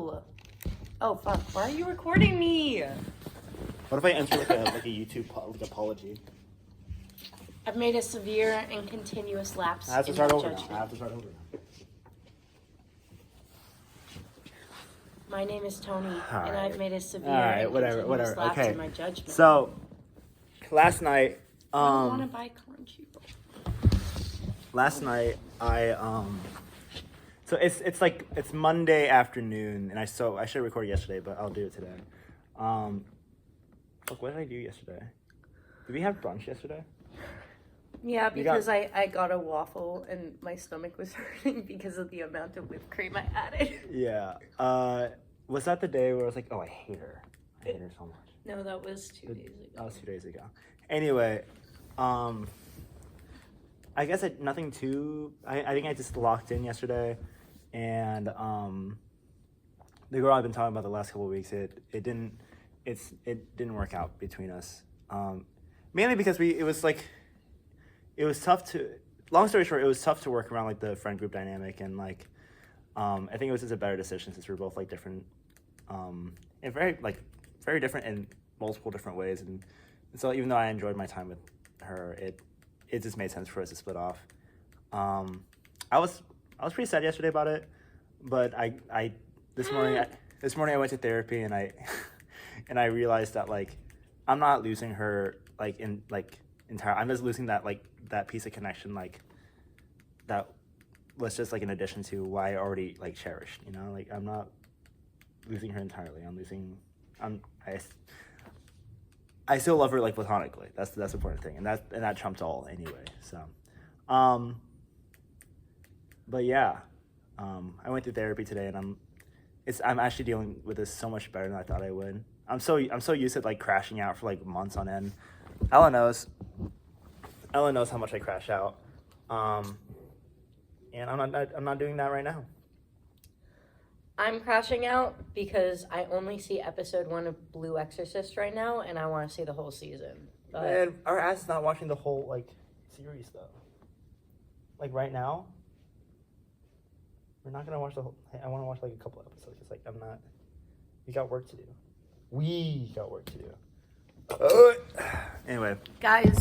Oh. Oh, fuck. Why are you recording me? What if I enter like a YouTube apology? I've made a severe and continuous lapse I have to in start my over now. judgment. I have to start over now. My name is Tony, and Alright. I've made a severe Alright, and whatever. continuous lapse in my judgment. So, last night, I don't want to buy Crunchyroll. last night so it's Monday afternoon, and I should have recorded yesterday, but I'll do it today. Look, what did I do yesterday? Did we have brunch yesterday? Yeah, because I got a waffle and my stomach was hurting because of the amount of whipped cream I added. Yeah. Was that the day where I was like, oh, I hate her. I hate her so much. No, that was 2 days ago. That was 2 days ago. Anyway, I guess nothing too... I think I just locked in yesterday, and the girl I've been talking about the last couple of weeks, it didn't work out between us. Mainly because it was tough to... Long story short, it was tough to work around like the friend group dynamic, and like I think it was just a better decision since we're both like different, and very different in multiple different ways, and so even though I enjoyed my time with her, it just made sense for us to split off. I was pretty sad yesterday about it, but this morning I went to therapy, and I realized that like I'm not losing her entire. I'm just losing that piece of connection that was just like an addition to what I already like cherished. You know, like I'm not losing her entirely. I still love her like platonically. That's the important thing, and that trumps all anyway. So, but yeah, I went through therapy today, and I'm actually dealing with this so much better than I thought I would. I'm so used to like crashing out for like months on end. Ella knows how much I crash out, and I'm not doing that right now. I'm crashing out because I only see episode 1 of Blue Exorcist right now, and I want to see the whole season. But Man, our ass is not watching the whole like series though. Like right now, we're not gonna watch the whole. I want to watch like a couple episodes. It's like I'm not. We got work to do. Anyway, guys,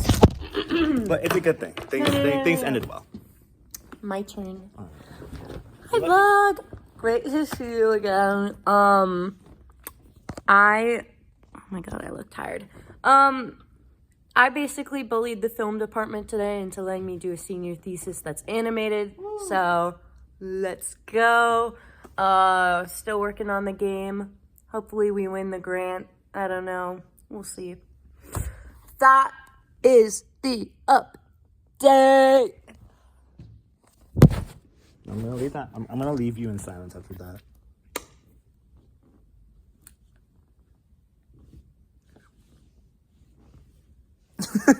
but it's a good thing. Things ended well. my turn. Hi, vlog. Great to see you again. Oh my god, I look tired. I basically bullied the film department today into letting me do a senior thesis that's animated. Woo. So let's go. Still working on the game. Hopefully we win the grant. I don't know. We'll see. That is the update. I'm gonna leave that. I'm gonna leave you in silence after that.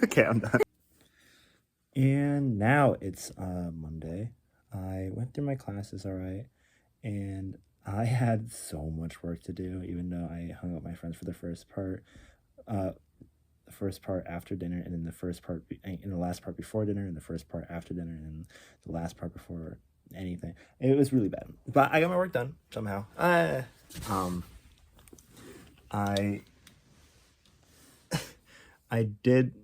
Okay, I'm done. And now it's Monday. I went through my classes all right, and I had so much work to do. Even though I hung out with my friends for the first part after dinner, and then the last part before dinner, and the first part after dinner, and the last part before anything. It was really bad, but I got my work done somehow. I did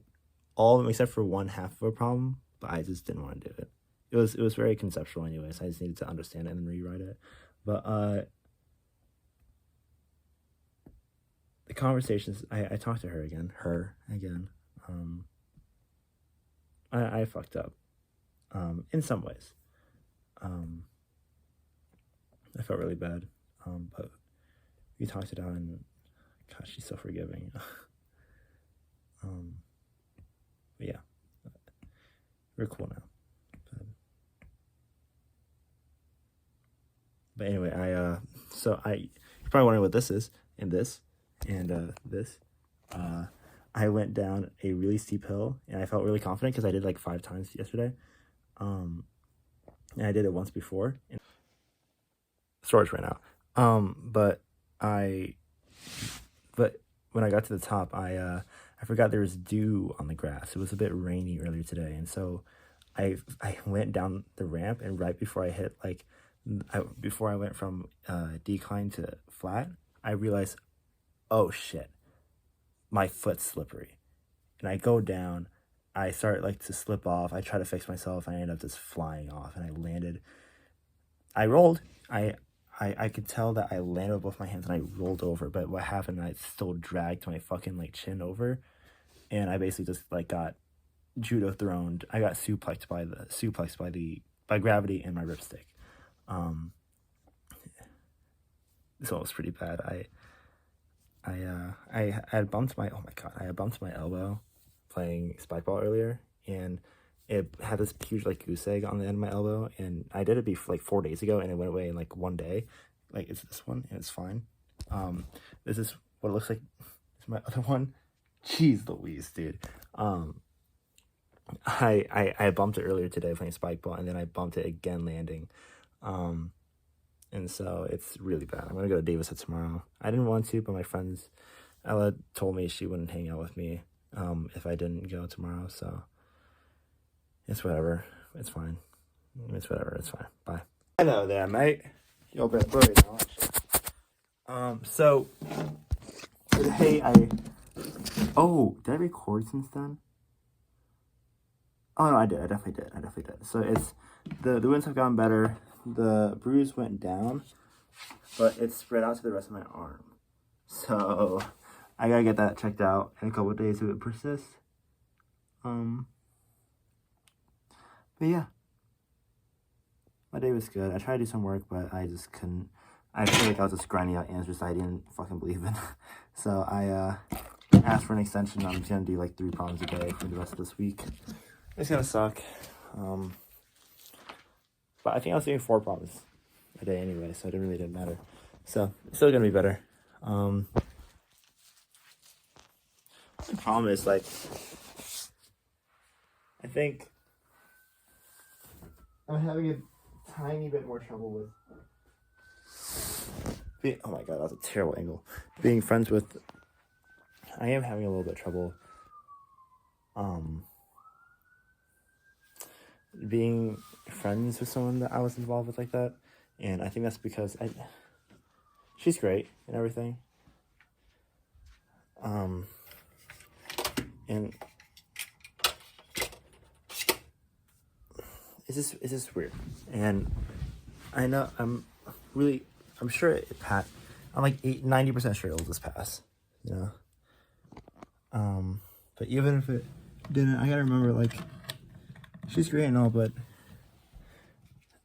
all of them except for one half of a problem, but I just didn't want to do it. It was very conceptual anyway, so I just needed to understand it and rewrite it. But the conversations, I talked to her again. I fucked up in some ways. I felt really bad, but we talked it out, and gosh, she's so forgiving. But yeah, we're cool now. But anyway, you're probably wondering what this is, and this. I went down a really steep hill, and I felt really confident because I did like 5 times yesterday. And I did it once before. Storage right now. But when I got to the top, I forgot there was dew on the grass. It was a bit rainy earlier today, and so I went down the ramp, and right before I hit like before I went from decline to flat, I realized, oh shit, my foot's slippery. And I go down, I start like to slip off. I try to fix myself, and I end up just flying off. And I landed. I rolled. I could tell that I landed with both my hands and I rolled over. But what happened? I still dragged my fucking like chin over, and I basically just like got judo throned. I got suplexed by gravity and my ripstick. So it was pretty bad. I had bumped my I had bumped my elbow playing spike ball earlier, and it had this huge like goose egg on the end of my elbow, and I did it like 4 days ago, and it went away in like one day. Like it's this one, and it's fine. This is what it looks like. It's my other one. Jeez Louise, dude. I bumped it earlier today playing spike ball, and then I bumped it again landing. And so it's really bad. I'm gonna go to Davis tomorrow. I didn't want to, but my friends, Ella told me she wouldn't hang out with me if I didn't go tomorrow. So it's whatever. It's fine. It's whatever. It's fine. Bye. Hello there, mate. You're a bit worried now, actually. So today did I record since then? Oh no, I did. I definitely did. So it's the wounds have gotten better. The bruise went down, but it's spread out to the rest of my arm. So I gotta get that checked out in a couple of days if it persists. But yeah, my day was good. I tried to do some work, but I just couldn't. I feel like I was just grinding out answers I didn't fucking believe in. So I asked for an extension. I'm just gonna do like 3 problems a day for the rest of this week. It's gonna suck. But I think I was doing 4 problems a day anyway, so it really didn't matter. So it's still gonna be better. The problem is like, I think I'm having a tiny bit more trouble with oh my god, that was a terrible angle. Being friends with, I am having a little bit of trouble being friends with someone that I was involved with like that. And I think that's because she's great and everything. And it's just weird. And I know I'm sure it passed. I'm like 90% sure it'll just pass, you know. But even if it didn't, I gotta remember, like, she's great and all, but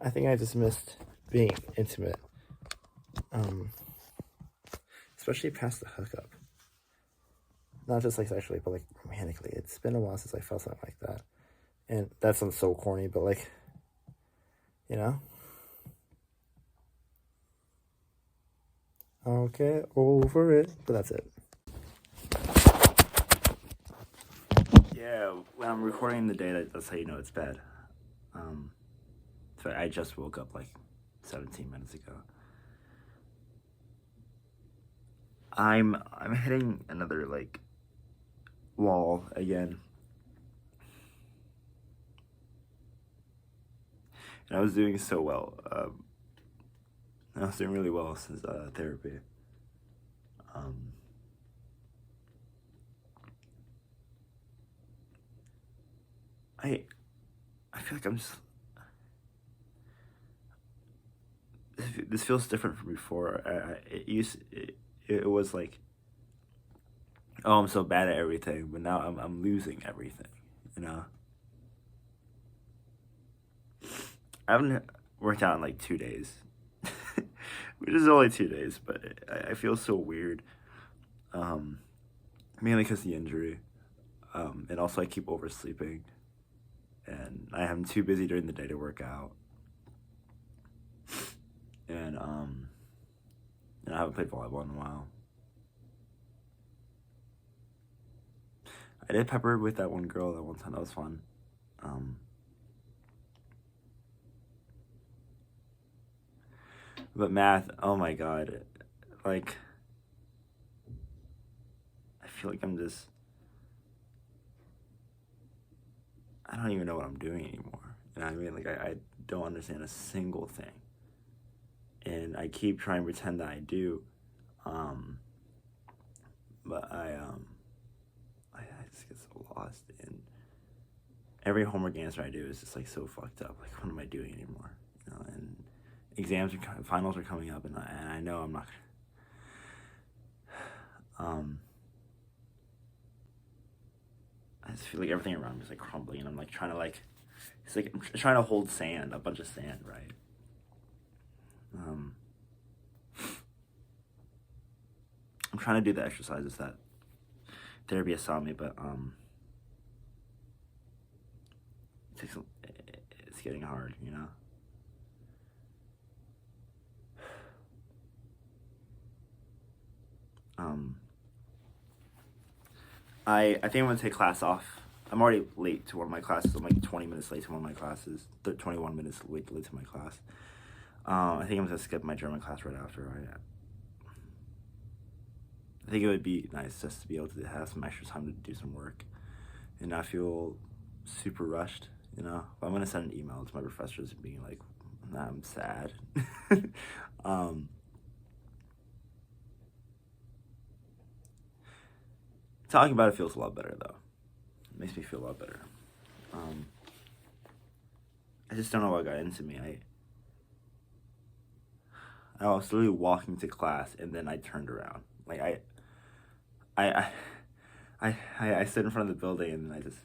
I think I just missed being intimate, especially past the hookup. Not just like sexually, but like romantically. It's been a while since I felt something like that, and that sounds so corny, but like, you know. I'll get over it, but that's it. Yeah, when I'm recording the day, that's how you know it's bad. So I just woke up like 17 minutes ago. I'm hitting another like wall again. And I was doing so well. I was doing really well since therapy. I feel like I'm just. This feels different from before. It was like, oh, I'm so bad at everything, but now I'm losing everything, you know. I haven't worked out in like 2 days, which is only 2 days, but I feel so weird. Mainly because of the injury, and also I keep oversleeping, and I am too busy during the day to work out, and I haven't played volleyball in a while. I did pepper with that one girl that one time. That was fun. But math, oh my god, like, I feel like I'm just, I don't even know what I'm doing anymore. You know what I mean? Like, I don't understand a single thing. and I keep trying to pretend that I do, but I just get so lost, and every homework answer I do is just like so fucked up. Like, what am I doing anymore? You know, and finals are coming up, and I know I'm not. I just feel like everything around me is like crumbling, and I'm like trying to it's like I'm trying to hold sand, a bunch of sand, right? I'm trying to do the exercises that therapy has taught me, but it's getting hard, you know. I think I'm gonna take class off. I'm already late to one of my classes. I'm like 20 minutes late to one of my classes. 21 minutes late to my class. I think I'm gonna skip my German class right after. I think it would be nice just to be able to have some extra time to do some work and not feel super rushed, you know. But I'm gonna send an email to my professors being like, nah, I'm sad. Talking about it feels a lot better though. It makes me feel a lot better. I just don't know what got into me. I was literally walking to class and then I turned around. Like I stood in front of the building and then I just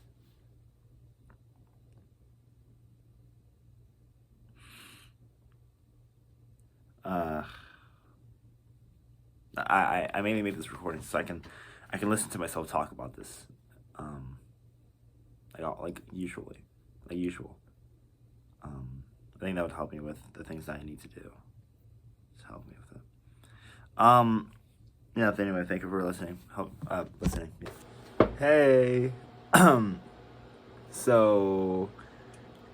I mainly made this recording so I can listen to myself talk about this, like usual. I think that would help me with the things that I need to do. Just help me with it. Yeah. Anyway, thank you for listening. Listening. Yeah. Hey. So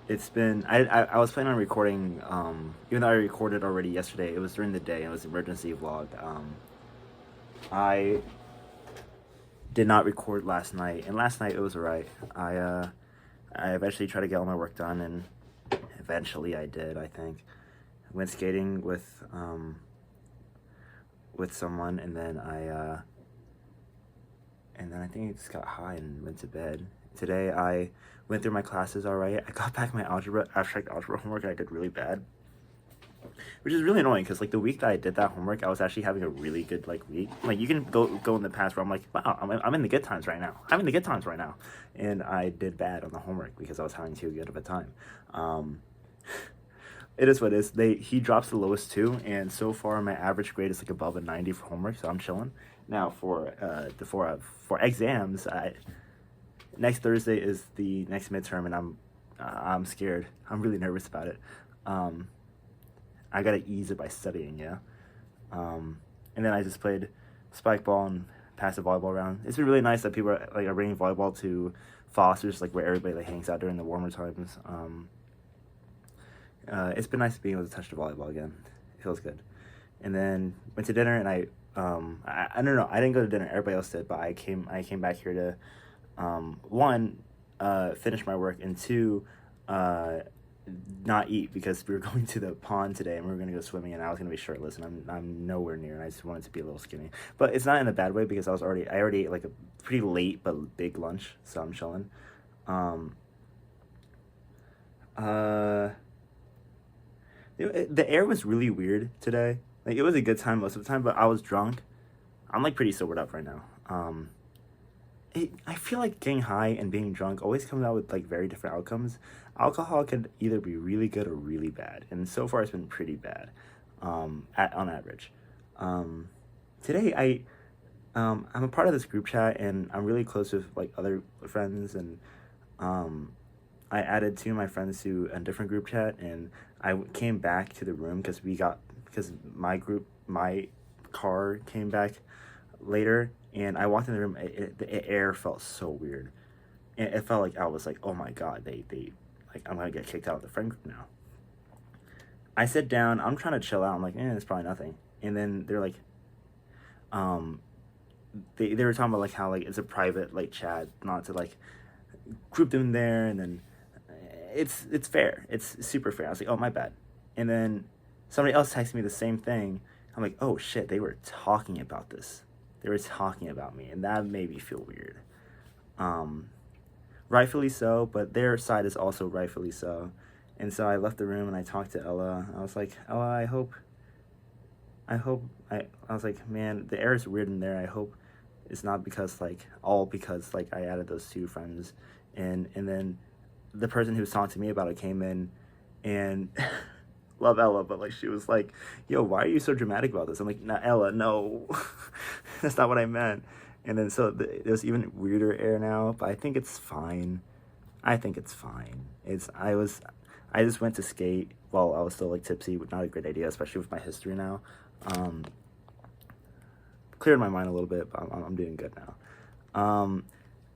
it's been I was planning on recording. Even though I recorded already yesterday, it was during the day. It was an emergency vlog. I did not record last night, and last night it was alright. I eventually tried to get all my work done, and eventually I did. I think I went skating with someone, and then I think I just got high and went to bed. Today I went through my classes alright. I got back my abstract algebra homework, and I did really bad, which is really annoying because like the week that I did that homework, I was actually having a really good week. Like, you can go in the past where I'm like, wow, I'm in the good times right now. I'm in the good times right now, and I did bad on the homework because I was having too good of a time. It is what it is. He drops the lowest too, and so far my average grade is like above a 90 for homework, so I'm chilling. Now for exams, next Thursday is the next midterm, and I'm scared. I'm really nervous about it. I gotta ease it by studying, yeah. And then I just played spike ball and passed the volleyball around. It's been really nice that people are bringing volleyball to Foster's, like where everybody hangs out during the warmer times. It's been nice being able to touch the volleyball again. It feels good. And then went to dinner, and I don't know. I didn't go to dinner. Everybody else did, but I came back here to one, finish my work, and two, not eat because we were going to the pond today and we were going to go swimming, and I was going to be shirtless, and I'm nowhere near, and I just wanted to be a little skinny. But it's not in a bad way because I already ate like a pretty late but big lunch, so I'm chilling. The air was really weird today. Like, it was a good time most of the time, but I was drunk. I'm like pretty sobered up right now. I feel like getting high and being drunk always comes out with like very different outcomes. Alcohol can either be really good or really bad, and so far it's been pretty bad, on average. Today I'm a part of this group chat, and I'm really close with like other friends, and I added two of my friends to a different group chat, and I came back to the room because my car came back later, and I walked in the room. The air felt so weird, and it felt like I was like, oh my god, they like, I'm gonna get kicked out of the friend group now. I sit down. I'm trying to chill out. I'm like, it's probably nothing. And then they're like, they were talking about like how like it's a private like chat, not to like group them there, and then it's fair. It's super fair. I was like, oh, my bad. And then somebody else texted me the same thing. I'm like, oh shit, they were talking about this. They were talking about me, and that made me feel weird. Rightfully so, but their side is also rightfully so. And so I left the room and I talked to Ella. I was like, Ella, I was like, man, the air is weird in there. I hope it's not because because I added those two friends. And then the person who was talking to me about it came in and love Ella, but like she was like, yo, why are you so dramatic about this? I'm like, nah, Ella, no. That's not what I meant. And then so there's even weirder air now, but I think it's fine. I just went to skate while I was still like tipsy, not a great idea, especially with my history now. Cleared my mind a little bit, but I'm doing good now.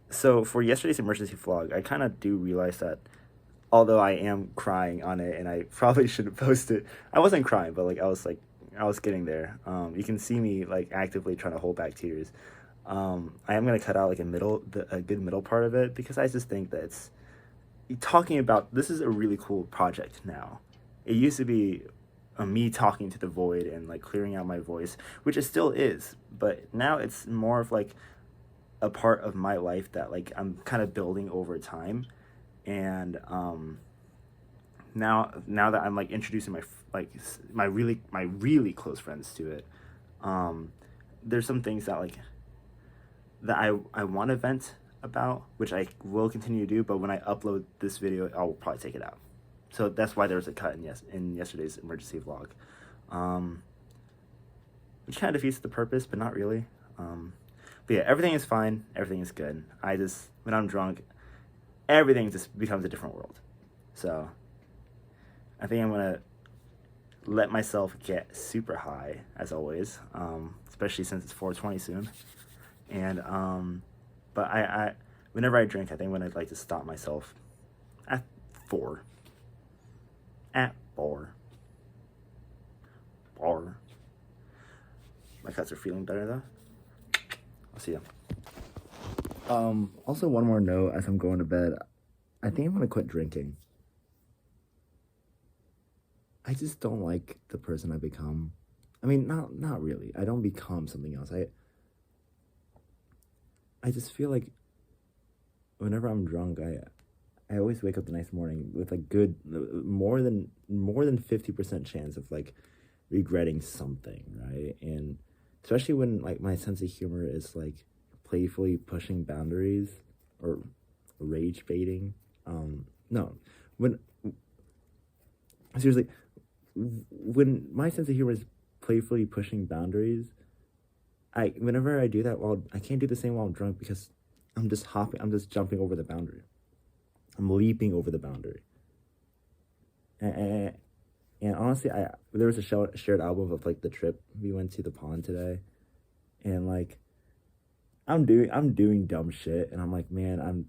So for yesterday's emergency vlog, I kind of do realize that although I am crying on it and I probably shouldn't post it, I wasn't crying, but I was getting there. You can see me like actively trying to hold back tears. I am going to cut out like a good middle part of it, because I just think that it's talking about, this is a really cool project now. It used to be me talking to the void and like clearing out my voice, which it still is, but now it's more of like a part of my life that like I'm kind of building over time. And now that I'm like introducing my really close friends to it, there's some things that like that I want to vent about, which I will continue to do, but when I upload this video, I'll probably take it out. So that's why there was a cut in yesterday's emergency vlog, which kind of defeats the purpose, but not really. But yeah, everything is fine. Everything is good. When I'm drunk, everything just becomes a different world. So I think I'm going to let myself get super high, as always, especially since it's 420 soon. And, but I whenever I drink, I think when I'd like to stop myself at 4. At 4. Bar. My cuts are feeling better though. I'll see ya. Also one more note as I'm going to bed. I think I'm gonna quit drinking. I just don't like the person I become. I mean, not really. I don't become something else. I just feel like whenever I'm drunk, I always wake up the next morning with like more than 50% chance of like regretting something, right? And especially when like my sense of humor is like playfully pushing boundaries or rage baiting. When my sense of humor is playfully pushing boundaries, whenever I do that, I can't do the same while I'm drunk, because I'm just jumping over the boundary. I'm leaping over the boundary. And honestly, there was a shared album of like the trip we went to the pond today, and like I'm doing dumb shit, and I'm like, man, I'm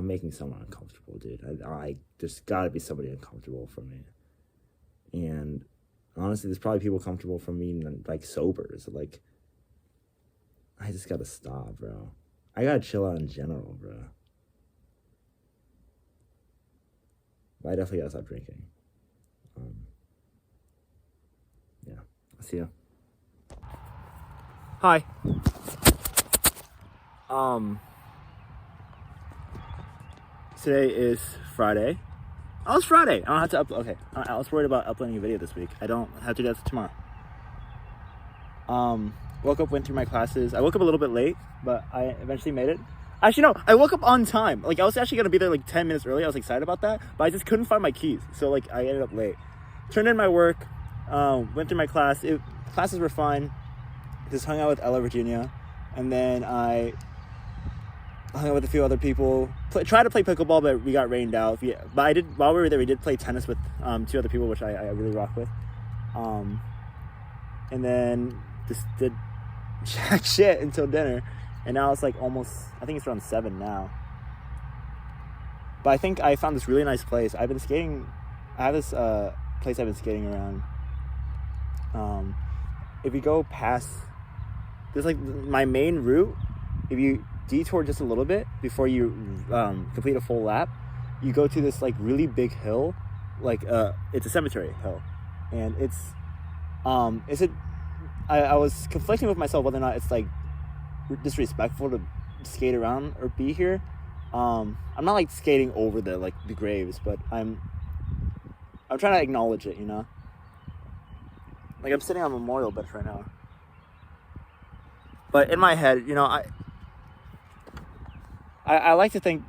making someone uncomfortable, dude. I just gotta be somebody uncomfortable for me. And honestly, there's probably people comfortable for me like sober. So like, I just gotta stop, bro. I gotta chill out in general, bro. But I definitely gotta stop drinking. Yeah, I'll see ya. Hi. Today is Friday. Oh, it's Friday. I don't have to upload. Okay, I was worried about uploading a video this week. I don't have to do that tomorrow. Woke up, went through my classes. I woke up a little bit late, but I eventually made it. Actually, no, I woke up on time. Like, I was actually gonna be there like 10 minutes early. I was excited about that, but I just couldn't find my keys. So like, I ended up late. Turned in my work, went through my class. Classes were fine. Just hung out with Ella, Virginia, and then I hung out with a few other people. Tried to play pickleball, but we got rained out. Yeah, but while we were there, we did play tennis with 2 other people, which I really rock with. And then just did jack shit until dinner. And now it's like I think it's around 7 now. But I think I found this really nice place. I've been skating. I have this place I've been skating around. If you go past, there's like my main route. If you detour just a little bit before you complete a full lap, you go to this like really big hill. Like it's a cemetery hill. and is it? I was conflicting with myself whether or not it's like disrespectful to skate around or be here. I'm not like skating over the graves, but I'm trying to acknowledge it, you know. Like I'm sitting on a memorial bench right now, but in my head, you know, I like to think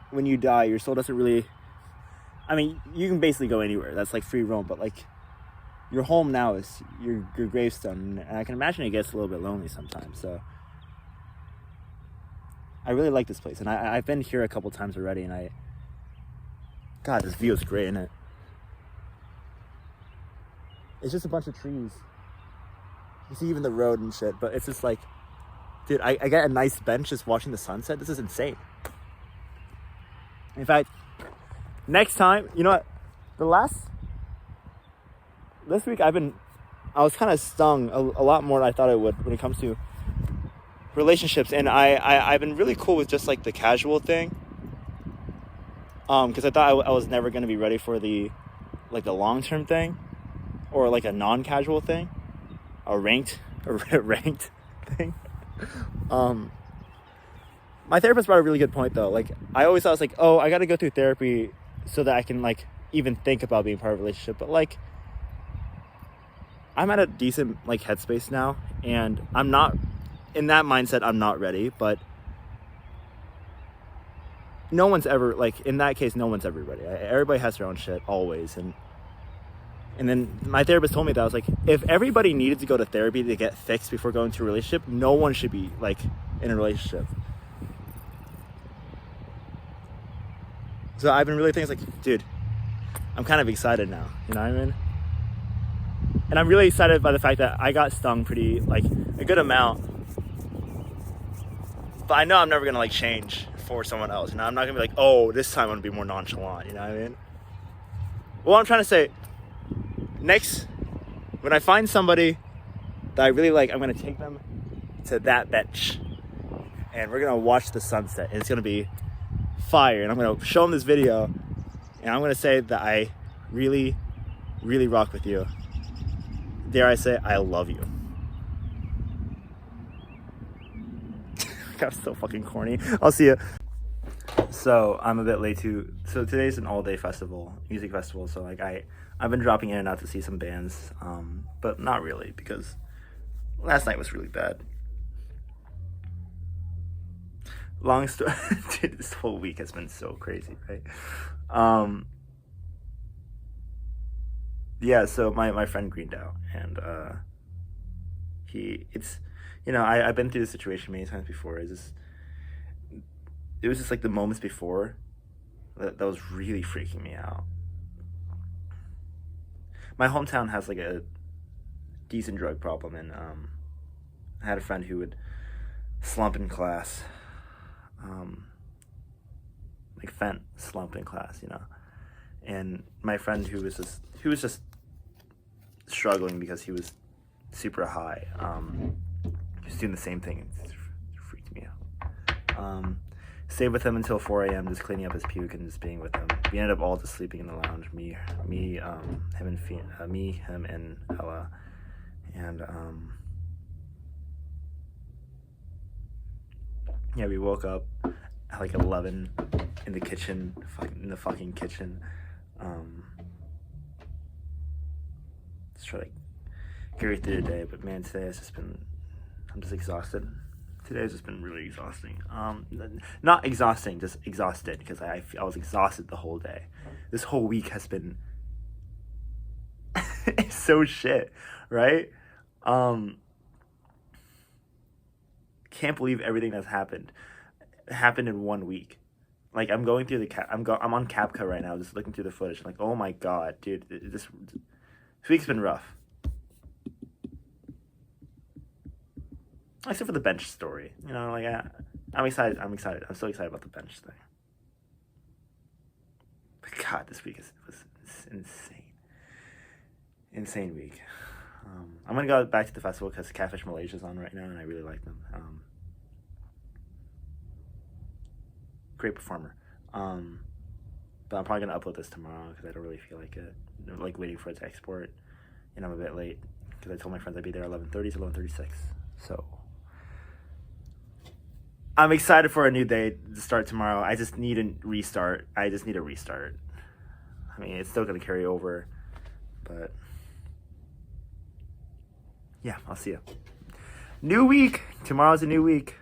when you die, your soul doesn't really. I mean, you can basically go anywhere. That's like free roam, but like your home now is your gravestone, and I can imagine it gets a little bit lonely sometimes. So I really like this place, and I've been here a couple times already, and God, this view is great, isn't it? It's just a bunch of trees. You see even the road and shit, but it's just like, dude, I get a nice bench just watching the sunset. This is insane. In fact, next time, you know what? This week I was kind of stung a lot more than I thought I would when it comes to relationships, and I've been really cool with just like the casual thing, because I thought I was never going to be ready for the long-term thing, or like a non-casual thing, a ranked thing. My therapist brought a really good point though. Like I always thought, I was like, oh, I got to go through therapy so that I can like even think about being part of a relationship, but like I'm at a decent like headspace now, and I'm not in that mindset. I'm not ready, but no one's ever like in that case. No one's ever ready. Everybody has their own shit always, and then my therapist told me that I was like, if everybody needed to go to therapy to get fixed before going to a relationship, no one should be like in a relationship. So I've been really thinking, like, dude, I'm kind of excited now. You know what I mean? And I'm really excited by the fact that I got stung pretty, like, a good amount. But I know I'm never going to, like, change for someone else. You know, I'm not going to be like, oh, this time I'm going to be more nonchalant. You know what I mean? Well, I'm trying to say, next, when I find somebody that I really like, I'm going to take them to that bench. And we're going to watch the sunset. And it's going to be fire. And I'm going to show them this video. And I'm going to say that I really, really rock with you. Dare I say, I love you. I'm so fucking corny. I'll see you. So I'm a bit late so today's an all-day music festival. So like I've been dropping in and out to see some bands, but not really because last night was really bad. Long story, dude, this whole week has been so crazy, right? Yeah, so my friend greened out, and I've been through this situation many times before. It was just like the moments before that was really freaking me out. My hometown has like a decent drug problem, and I had a friend who would slump in class, like slump in class, you know. And my friend who was just struggling because he was super high, he was doing the same thing. It freaked me out. Stayed with him until 4 a.m. just cleaning up his puke and just being with him. We ended up all just sleeping in the lounge. Me, him, and Ella, and yeah, we woke up at like 11 in the kitchen, in the fucking kitchen. Just try to carry through the day, but man, today has just been. I'm just exhausted. Today's just been really exhausting. Not exhausting, just exhausted, because I was exhausted the whole day. This whole week has been so shit, right? Can't believe everything that's happened in 1 week. Like I'm going through I'm on CapCut right now, just looking through the footage. Like, oh my god, dude, this week's been rough. Except for the bench story, you know, like I'm excited. I'm so excited about the bench thing. But God, this week was insane week. I'm gonna go back to the festival because Catfish Malaysia is on right now, and I really like them. Great performer. But I'm probably gonna upload this tomorrow because I don't really feel like it. I'm, like waiting for it to export, and I'm a bit late because I told my friends I'd be there 11:30 to 11:36. So I'm excited for a new day to start tomorrow. I just need a restart. I mean, it's still gonna carry over, but yeah, I'll see you. New week. Tomorrow's a new week.